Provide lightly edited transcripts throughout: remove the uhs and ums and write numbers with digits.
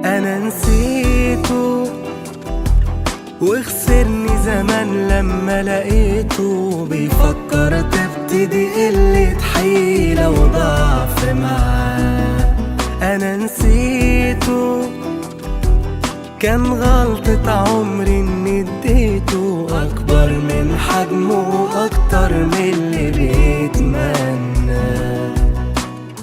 انا نسيته وخسرني زمان لما لقيته بيفكر تبتدي قلة حيلة وضعف معاه. انا نسيته كان غلطة عمري اني اديته اكبر من حجمه واكتر من اللي بيتمنى.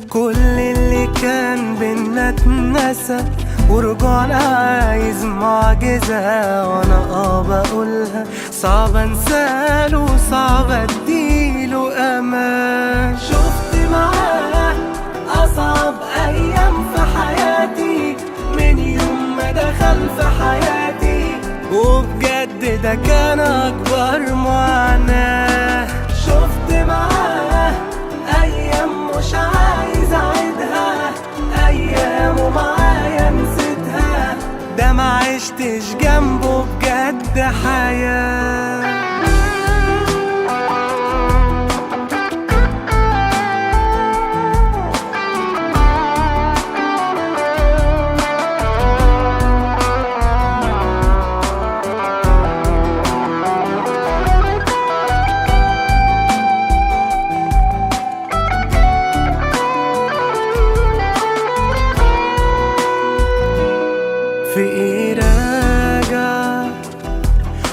كل اللي كان بينا اتنسى ورجعنا عايز معجزة، وانا بقولها صعب انساله صعب اديله امان. شفت معاه اصعب ايام في حياتي من يوم ما دخل في حياتي، وبجد ده كان اكبر معاناة. شفت معاه ايام مش عايز اعيدها، ايامه معايا نسيتها، ده ما عشتش جنبه بجد حياة. في ايه راجع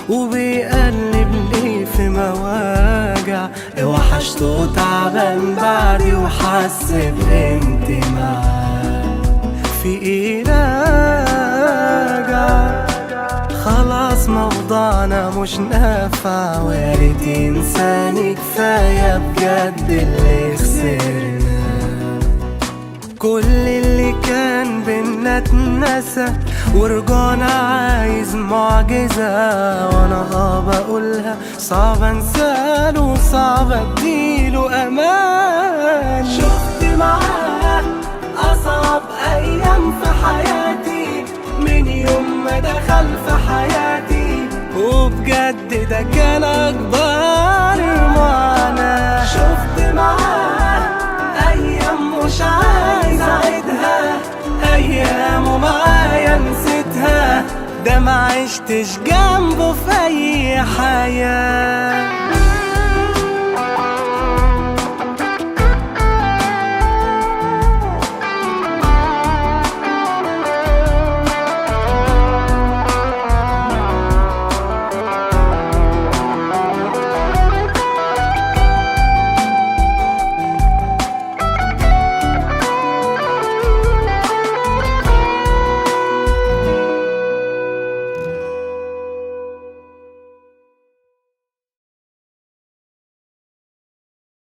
وبيقلب لي في مواجع، وحشته تعبان بعدي وحس بقيمتي معاه. في ايه راجع خلاص موضوعنا مش نافع، وياريت ينساني كفاية بجد اللي خسرنا. كل اللي كان بينا اتنسى ورجعنا عايز معجزة، وانا بقولها صعب انساله صعب اديله امان. شفت معاه اصعب ايام في حياتي من يوم ما دخل في حياتي، وبجد ده كان اكبر معاناة. شفت معاه ايام مش عايز اعيدها، ايامه معايا نسيتها، ده ما عشتش جنبه في اي حياة.